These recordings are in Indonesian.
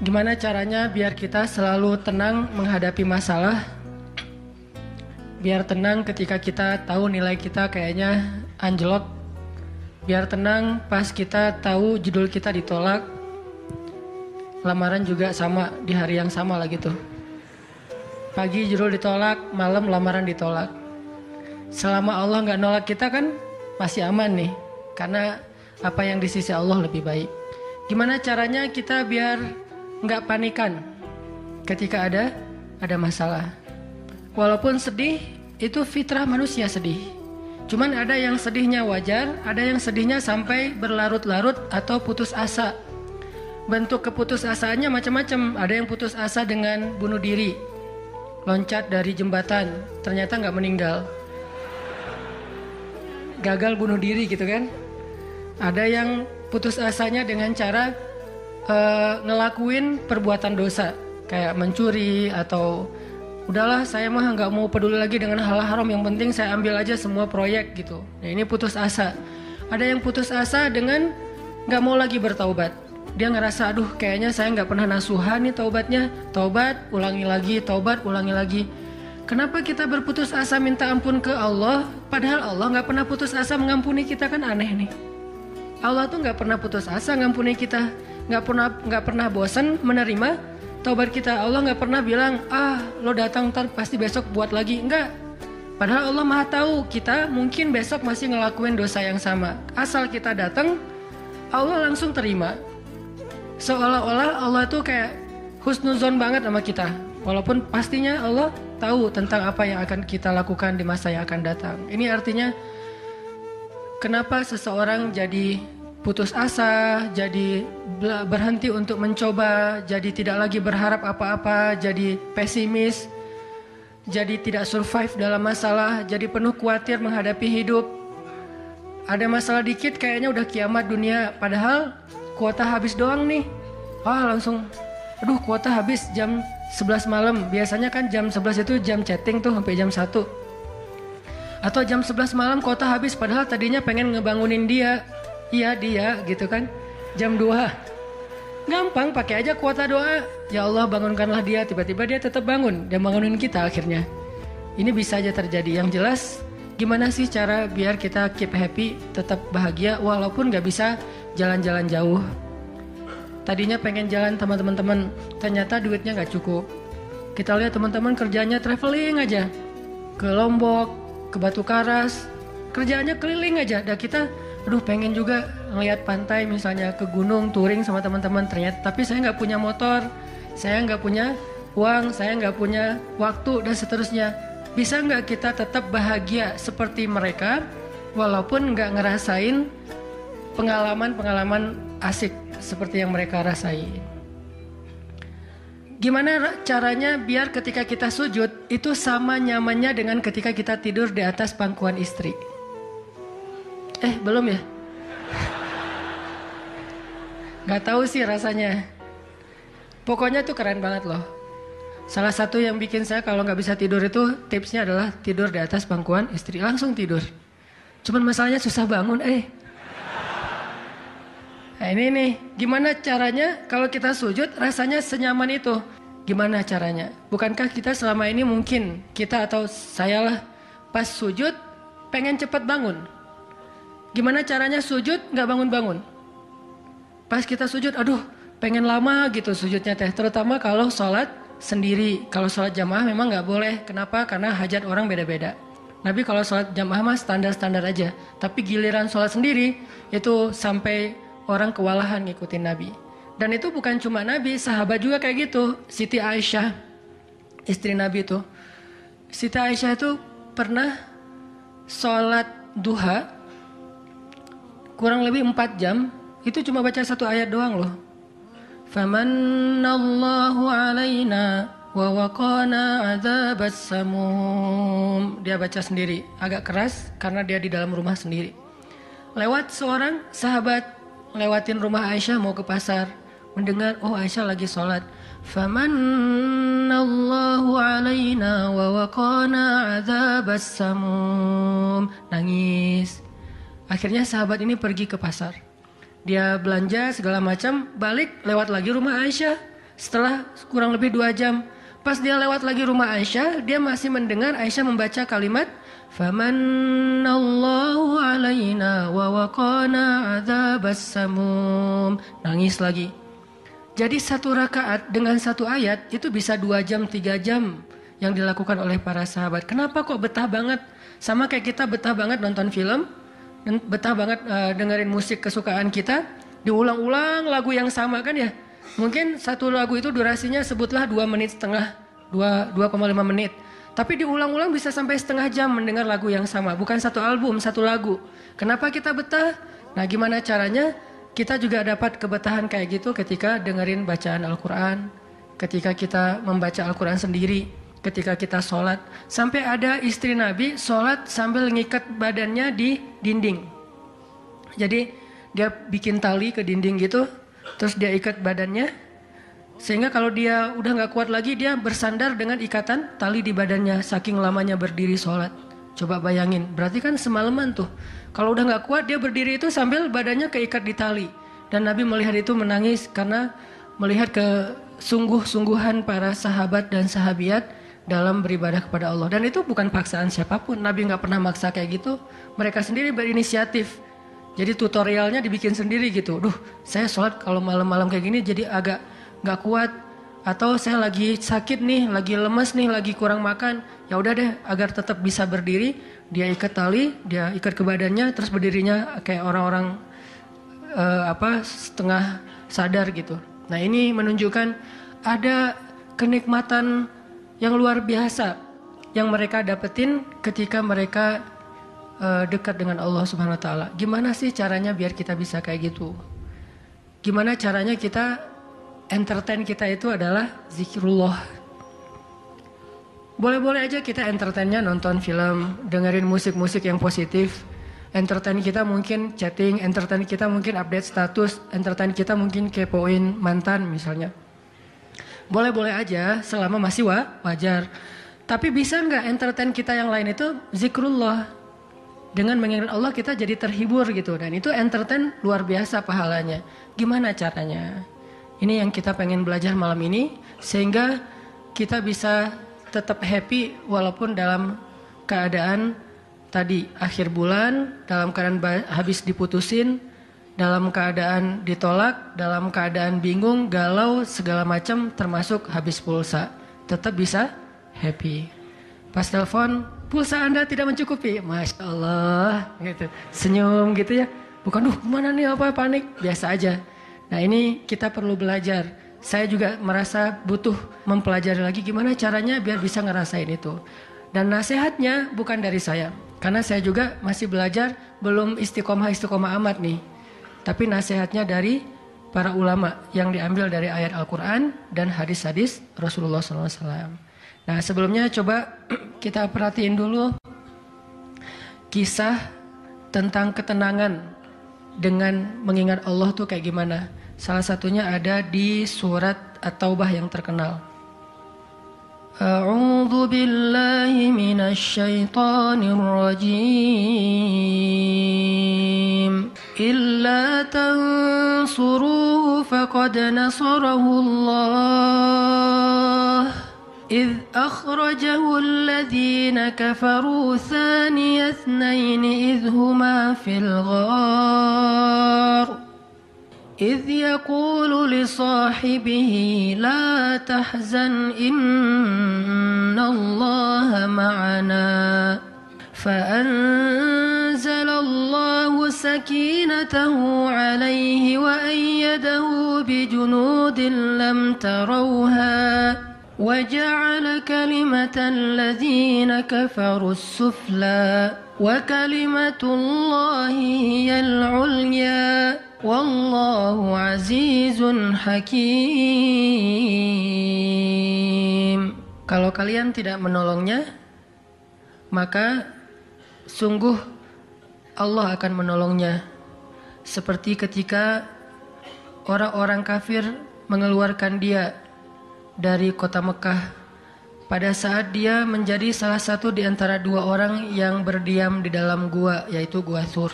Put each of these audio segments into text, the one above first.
Gimana caranya biar kita selalu tenang menghadapi masalah? Biar tenang ketika kita tahu nilai kita kayaknya anjlok. Biar tenang pas kita tahu judul kita ditolak. Lamaran juga sama, di hari yang sama lah gitu. Pagi judul ditolak, malam lamaran ditolak. Selama Allah gak nolak kita kan masih aman nih. Karena apa yang di sisi Allah lebih baik. Gimana caranya kita biar gak panikan ketika ada masalah? Walaupun sedih, itu fitrah manusia sedih. Cuman ada yang sedihnya wajar, ada yang sedihnya sampai berlarut-larut atau putus asa. Bentuk keputusasaannya macam-macam. Ada yang putus asa dengan bunuh diri, loncat dari jembatan, ternyata gak meninggal, gagal bunuh diri gitu kan. Ada yang putus asanya dengan cara ngelakuin perbuatan dosa, kayak mencuri atau udahlah saya mah nggak mau peduli lagi dengan hal haram, yang penting saya ambil aja semua proyek gitu. Nah, ini putus asa. Ada yang putus asa dengan nggak mau lagi bertaubat. Dia ngerasa aduh kayaknya saya nggak pernah nasuhan nih taubatnya, taubat ulangi lagi, taubat ulangi lagi. Kenapa kita berputus asa minta ampun ke Allah, padahal Allah nggak pernah putus asa mengampuni kita? Kan aneh nih. Allah tuh nggak pernah putus asa ngampuni kita, nggak pernah bosan menerima taubat kita. Allah nggak pernah bilang lo datang ntar pasti besok buat lagi, enggak. Padahal Allah maha tahu kita mungkin besok masih ngelakuin dosa yang sama. Asal kita datang, Allah langsung terima. Seolah-olah Allah tuh kayak husnuzon banget sama kita, walaupun pastinya Allah tahu tentang apa yang akan kita lakukan di masa yang akan datang. Ini artinya kenapa seseorang jadi putus asa, jadi berhenti untuk mencoba, jadi tidak lagi berharap apa-apa, jadi pesimis, jadi tidak survive dalam masalah, jadi penuh khawatir menghadapi hidup. Ada masalah dikit kayaknya udah kiamat dunia, padahal kuota habis doang nih. Langsung, aduh kuota habis jam 11 malam. Biasanya kan jam 11 itu jam chatting tuh sampai jam 1. Atau jam 11 malam kuota habis, padahal tadinya pengen ngebangunin dia. Iya dia gitu kan. Jam 2. Gampang, pakai aja kuota doa. Ya Allah bangunkanlah dia, tiba-tiba dia tetap bangun. Dia bangunin kita akhirnya. Ini bisa aja terjadi. Yang jelas gimana sih cara biar kita keep happy, tetap bahagia walaupun gak bisa jalan-jalan jauh. Tadinya pengen jalan sama teman-teman, ternyata duitnya gak cukup. Kita lihat teman-teman kerjanya traveling aja, ke Lombok, ke Batu Karas, kerjaannya keliling aja. Dan kita, aduh pengen juga ngeliat pantai misalnya, ke gunung, touring sama teman-teman. Ternyata, tapi saya nggak punya motor, saya nggak punya uang, saya nggak punya waktu dan seterusnya. Bisa nggak kita tetap bahagia seperti mereka, walaupun nggak ngerasain pengalaman-pengalaman asik seperti yang mereka rasain? Gimana caranya biar ketika kita sujud itu sama nyamannya dengan ketika kita tidur di atas pangkuan istri? Belum ya? Gak tahu sih rasanya. Pokoknya tuh keren banget loh. Salah satu yang bikin saya kalau gak bisa tidur itu tipsnya adalah tidur di atas pangkuan istri. Langsung tidur. Cuman masalahnya susah bangun. Nah ini nih, gimana caranya kalau kita sujud rasanya senyaman itu? Gimana caranya? Bukankah kita selama ini mungkin, kita atau saya lah, pas sujud pengen cepat bangun. Gimana caranya sujud gak bangun-bangun? Pas kita sujud, aduh pengen lama gitu sujudnya teh. Terutama kalau sholat sendiri. Kalau sholat jamaah memang gak boleh. Kenapa? Karena hajat orang beda-beda. Nabi kalau sholat jamaah mah standar-standar aja. Tapi giliran sholat sendiri, itu sampai orang kewalahan ngikutin Nabi. Dan itu bukan cuma Nabi, sahabat juga kayak gitu. Siti Aisyah, istri Nabi itu. Siti Aisyah itu pernah sholat duha kurang lebih 4 jam. Itu cuma baca 1 ayat doang loh. Famannallahu alaina wa waqana adzabas samum. Dia baca sendiri, agak keras karena dia di dalam rumah sendiri. Lewat seorang sahabat, lewatin rumah Aisyah mau ke pasar, mendengar Aisyah lagi sholat. Famannallahu alaina wa waqana adzabas samum. Nangis. Akhirnya sahabat ini pergi ke pasar. Dia belanja segala macam, balik lewat lagi rumah Aisyah. Setelah kurang lebih 2 jam, pas dia lewat lagi rumah Aisyah, dia masih mendengar Aisyah membaca kalimat Famanallahu alaina wa waqana adzabas samum. Nangis lagi. Jadi 1 rakaat dengan 1 ayat itu bisa 2 jam, 3 jam yang dilakukan oleh para sahabat. Kenapa kok betah banget? Sama kayak kita betah banget nonton film, betah banget dengerin musik kesukaan kita, diulang-ulang lagu yang sama kan ya. Mungkin 1 lagu itu durasinya sebutlah 2,5 menit, 2,5 menit. Tapi diulang-ulang bisa sampai setengah jam mendengar lagu yang sama. Bukan 1 album, 1 lagu. Kenapa kita betah? Nah, gimana caranya kita juga dapat kebetahan kayak gitu ketika dengerin bacaan Al-Quran, ketika kita membaca Al-Quran sendiri, ketika kita sholat. Sampai ada istri Nabi sholat sambil ngikat badannya di dinding. Jadi dia bikin tali ke dinding gitu, terus dia ikat badannya. Sehingga kalau dia udah gak kuat lagi, dia bersandar dengan ikatan tali di badannya, saking lamanya berdiri sholat. Coba bayangin, berarti kan semalaman tuh. Kalau udah gak kuat, dia berdiri itu sambil badannya keikat di tali. Dan Nabi melihat itu menangis karena melihat kesungguh-sungguhan para sahabat dan sahabiat dalam beribadah kepada Allah. Dan itu bukan paksaan siapapun, Nabi gak pernah maksa kayak gitu. Mereka sendiri berinisiatif. Jadi tutorialnya dibikin sendiri gitu. Duh, saya sholat kalau malam-malam kayak gini jadi agak gak kuat, atau saya lagi sakit nih, lagi lemas nih, lagi kurang makan. Ya udah deh, agar tetap bisa berdiri, dia ikat tali, dia ikat ke badannya, terus berdirinya kayak orang-orang setengah sadar gitu. Nah, ini menunjukkan ada kenikmatan yang luar biasa yang mereka dapetin ketika mereka dekat dengan Allah Subhanahu Wa Taala. Gimana sih caranya biar kita bisa kayak gitu? Gimana caranya kita entertain kita itu adalah zikrullah. Boleh-boleh aja kita entertainnya nonton film, dengerin musik-musik yang positif. Entertain kita mungkin chatting, entertain kita mungkin update status, entertain kita mungkin kepoin mantan misalnya. Boleh-boleh aja selama masih wajar. Tapi bisa nggak entertain kita yang lain itu zikrullah? Dengan mengingat Allah kita jadi terhibur gitu. Dan itu entertain luar biasa pahalanya. Gimana caranya? Ini yang kita pengen belajar malam ini, sehingga kita bisa tetap happy walaupun dalam keadaan tadi akhir bulan, dalam keadaan habis diputusin, dalam keadaan ditolak, dalam keadaan bingung, galau, segala macam termasuk habis pulsa. Tetap bisa happy. Pas telepon, pulsa Anda tidak mencukupi. Masya Allah, gitu. Senyum gitu ya. Bukan, mana nih apa panik, biasa aja. Nah, ini kita perlu belajar. Saya juga merasa butuh mempelajari lagi gimana caranya biar bisa ngerasain itu. Dan nasihatnya bukan dari saya. Karena saya juga masih belajar, belum istiqomah amat nih. Tapi nasihatnya dari para ulama yang diambil dari ayat Al-Quran dan hadis-hadis Rasulullah SAW. Nah, sebelumnya coba kita perhatiin dulu kisah tentang ketenangan dengan mengingat Allah tuh kayak gimana. Salah satunya ada di surat At-Taubah yang terkenal. A'udzu billahi minasy syaithanir rajim. Illa tansuruhu faqad nasarahu Allah. إذ أخرجه الذين كفروا ثاني اثنين إذ هما في الغار إذ يقول لصاحبه لا تحزن إن الله معنا فأنزل الله سكينته عليه وأيده بجنود لم تروها وجعل كلمة الذين كفروا السفلى وكلمة الله هي العليا والله عزيز حكيم. Kalau kalian tidak menolongnya, maka sungguh Allah akan menolongnya. Seperti ketika orang-orang kafir mengeluarkan dia dari kota Mekah pada saat dia menjadi salah satu di antara 2 orang yang berdiam di dalam gua, yaitu Gua Thur.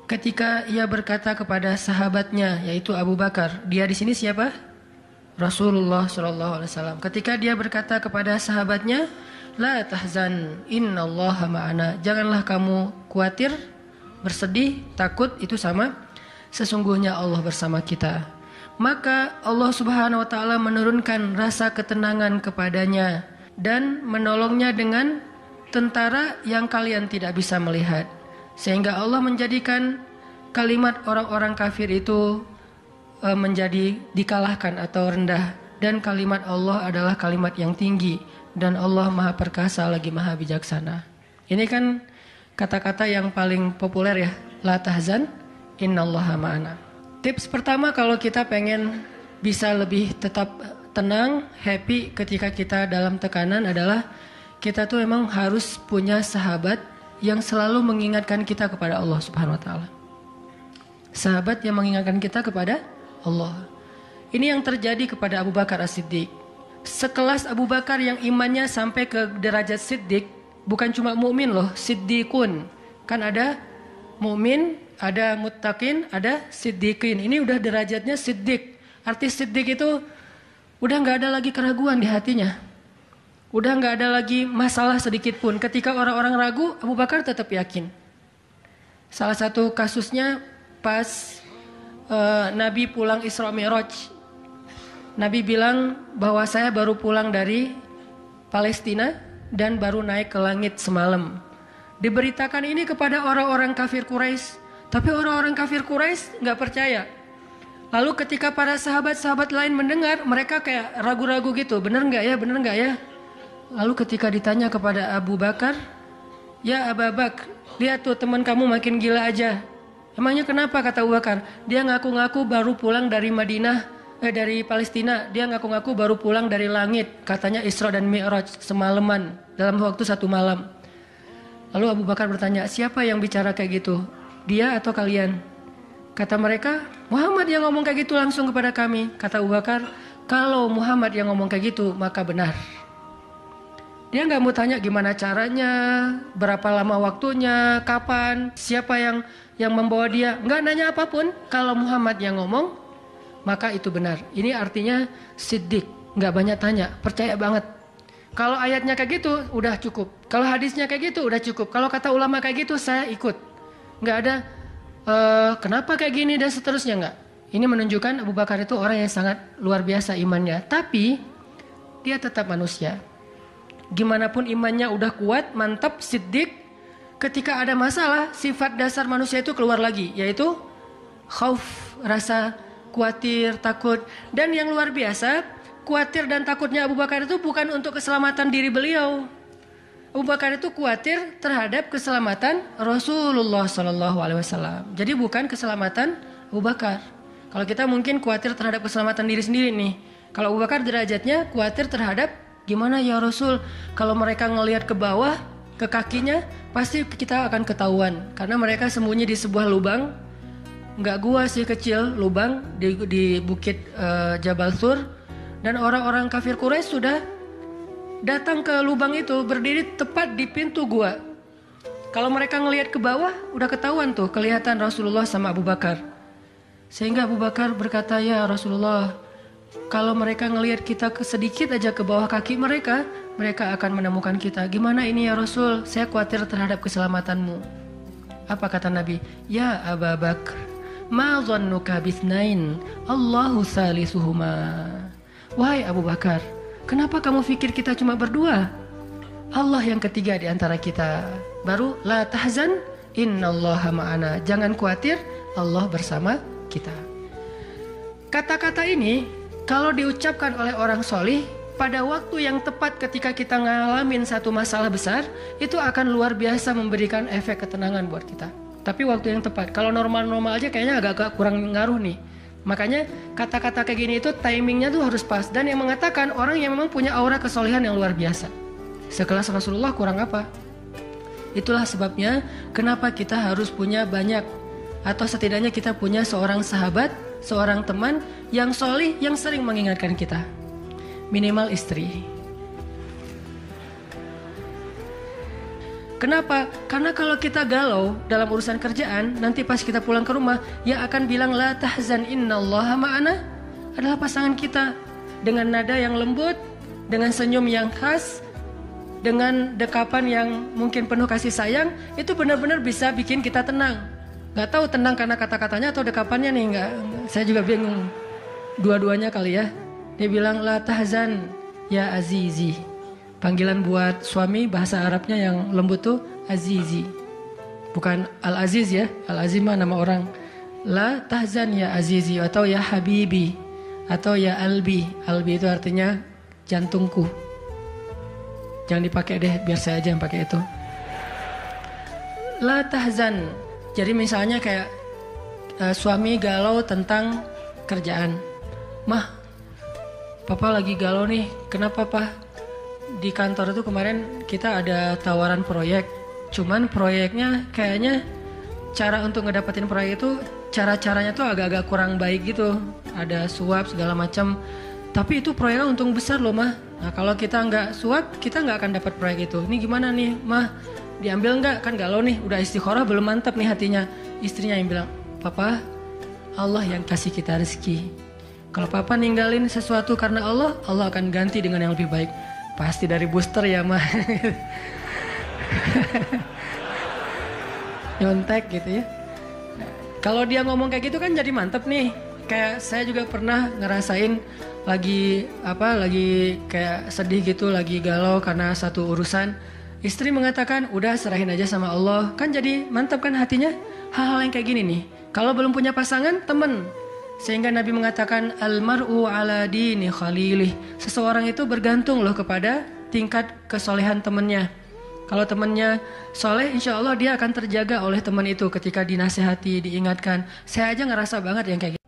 Ketika ia berkata kepada sahabatnya, yaitu Abu Bakar, dia di sini siapa? Rasulullah SAW ketika dia berkata kepada sahabatnya, la tahzan innallaha ma'ana, janganlah kamu khawatir, bersedih, takut, itu sama, sesungguhnya Allah bersama kita. Maka Allah Subhanahu wa taala menurunkan rasa ketenangan kepadanya dan menolongnya dengan tentara yang kalian tidak bisa melihat, sehingga Allah menjadikan kalimat orang-orang kafir itu menjadi dikalahkan atau rendah, dan kalimat Allah adalah kalimat yang tinggi, dan Allah Maha Perkasa lagi Maha Bijaksana. Ini kan kata-kata yang paling populer ya, la tahzan innallaha ma'ana. Tips pertama kalau kita pengen bisa lebih tetap tenang, happy ketika kita dalam tekanan adalah kita tuh memang harus punya sahabat yang selalu mengingatkan kita kepada Allah Subhanahu wa taala. Sahabat yang mengingatkan kita kepada Allah. Ini yang terjadi kepada Abu Bakar As-Siddiq. Sekelas Abu Bakar yang imannya sampai ke derajat Siddiq, bukan cuma mukmin loh, Siddiqun. Kan ada mukmin, ada muttaqin, ada siddiqin. Ini udah derajatnya siddiq. Arti siddiq itu udah nggak ada lagi keraguan di hatinya. Udah nggak ada lagi masalah sedikit pun. Ketika orang-orang ragu, Abu Bakar tetap yakin. Salah satu kasusnya pas Nabi pulang Isra Mi'raj. Nabi bilang bahwa saya baru pulang dari Palestina dan baru naik ke langit semalam. Diberitakan ini kepada orang-orang kafir Quraisy. Tapi orang-orang kafir Quraisy nggak percaya. Lalu ketika para sahabat-sahabat lain mendengar, mereka kayak ragu-ragu gitu. Bener nggak ya, bener nggak ya? Lalu ketika ditanya kepada Abu Bakar, ya Abu Bakar, lihat tuh teman kamu makin gila aja. Emangnya kenapa, kata Abu Bakar? Dia ngaku-ngaku baru pulang dari dari Palestina. Dia ngaku-ngaku baru pulang dari langit. Katanya Isra dan Mi'raj semalaman, dalam waktu 1 malam. Lalu Abu Bakar bertanya, siapa yang bicara kayak gitu? Dia atau kalian? Kata mereka, Muhammad yang ngomong kayak gitu langsung kepada kami. Kata Abu Bakar, kalau Muhammad yang ngomong kayak gitu, maka benar. Dia nggak mau tanya gimana caranya, berapa lama waktunya, kapan, siapa yang membawa dia. Nggak nanya apapun. Kalau Muhammad yang ngomong, maka itu benar. Ini artinya siddiq, nggak banyak tanya, percaya banget. Kalau ayatnya kayak gitu, udah cukup. Kalau hadisnya kayak gitu, udah cukup. Kalau kata ulama kayak gitu, saya ikut. Nggak ada kenapa kayak gini dan seterusnya, nggak. Ini menunjukkan Abu Bakar itu orang yang sangat luar biasa imannya. Tapi dia tetap manusia. Gimana pun imannya udah kuat, mantap, siddiq, ketika ada masalah, sifat dasar manusia itu keluar lagi, yaitu khauf, rasa khawatir, takut. Dan yang luar biasa, khawatir dan takutnya Abu Bakar itu bukan untuk keselamatan diri beliau. Abu Bakar itu khawatir terhadap keselamatan Rasulullah SAW. Jadi bukan keselamatan Abu Bakar. Kalau kita mungkin khawatir terhadap keselamatan diri sendiri nih. Kalau Abu Bakar derajatnya khawatir terhadap gimana ya Rasul, kalau mereka ngelihat ke bawah, ke kakinya, pasti kita akan ketahuan. Karena mereka sembunyi di sebuah lubang, nggak gua sih, kecil, lubang di bukit Jabal Thur. Dan orang-orang kafir Quraisy sudah datang ke lubang itu, berdiri tepat di pintu gua. Kalau mereka ngelihat ke bawah, udah ketahuan tuh, kelihatan Rasulullah sama Abu Bakar. Sehingga Abu Bakar berkata, ya Rasulullah, kalau mereka ngelihat kita sedikit aja ke bawah kaki mereka, mereka akan menemukan kita. Gimana ini ya Rasul? Saya khawatir terhadap keselamatanmu. Apa kata Nabi? Ya Abu Bakar, ma dhannuka bithnain, Allahu salisuhuma. Wahai Abu Bakar, kenapa kamu pikir kita cuma berdua? Allah yang ketiga di antara kita. Baru la tahzan innallaha ma'ana. Jangan khawatir, Allah bersama kita. Kata-kata ini kalau diucapkan oleh orang solih pada waktu yang tepat ketika kita ngalamin satu masalah besar, itu akan luar biasa memberikan efek ketenangan buat kita. Tapi waktu yang tepat. Kalau normal-normal aja kayaknya agak kurang ngaruh nih. Makanya kata-kata kayak gini itu timingnya tuh harus pas. Dan yang mengatakan orang yang memang punya aura kesolehan yang luar biasa. Sekelas Rasulullah kurang apa? Itulah sebabnya kenapa kita harus punya banyak, atau setidaknya kita punya seorang sahabat, seorang teman yang solih, yang sering mengingatkan kita. Minimal istri. Kenapa? Karena kalau kita galau dalam urusan kerjaan, nanti pas kita pulang ke rumah, yang akan bilang la tahzan innallaha ma'ana adalah pasangan kita. dengan nada yang lembut, dengan senyum yang khas, dengan dekapan yang mungkin penuh kasih sayang, itu benar-benar bisa bikin kita tenang. Gak tahu tenang karena kata-katanya atau dekapannya nih, saya juga bingung. Dua-duanya kali ya. Dia bilang, la tahzan ya azizi. Panggilan buat suami bahasa Arabnya yang lembut tuh azizi. Bukan al-aziz ya, al-aziz mah nama orang. La tahzan ya azizi atau ya habibi atau ya albi. Albi itu artinya jantungku. Jangan dipakai deh, biar saya aja yang pakai itu. La tahzan. Jadi misalnya kayak suami galau tentang kerjaan. Mah, papa lagi galau nih. Kenapa, Pak? Di kantor itu kemarin kita ada tawaran proyek. Cuman proyeknya kayaknya cara untuk ngedapetin proyek itu cara-caranya tuh agak-agak kurang baik gitu. Ada suap segala macam. Tapi itu proyeknya untung besar loh, Mah. Nah, kalau kita nggak suap, kita nggak akan dapat proyek itu. Ini gimana nih, Mah? Diambil nggak? Kan galau nih, udah istikharah belum mantap nih hatinya. Istrinya yang bilang, Papa, Allah yang kasih kita rezeki. Kalau Papa ninggalin sesuatu karena Allah, Allah akan ganti dengan yang lebih baik. Pasti dari booster ya, Mah. Nyontek gitu ya. Kalau dia ngomong kayak gitu kan jadi mantep nih. Kayak saya juga pernah ngerasain lagi kayak sedih gitu, lagi galau karena satu urusan. Istri mengatakan, udah serahin aja sama Allah. Kan jadi mantap kan hatinya. Hal-hal yang kayak gini nih. Kalau belum punya pasangan, temen. Sehingga Nabi mengatakan, almar'u ala dini khalilih. Seseorang itu bergantung loh kepada tingkat kesolehan temennya. Kalau temannya soleh, insya Allah dia akan terjaga oleh teman itu ketika dinasihati, diingatkan. Saya aja ngerasa banget yang kayak gitu.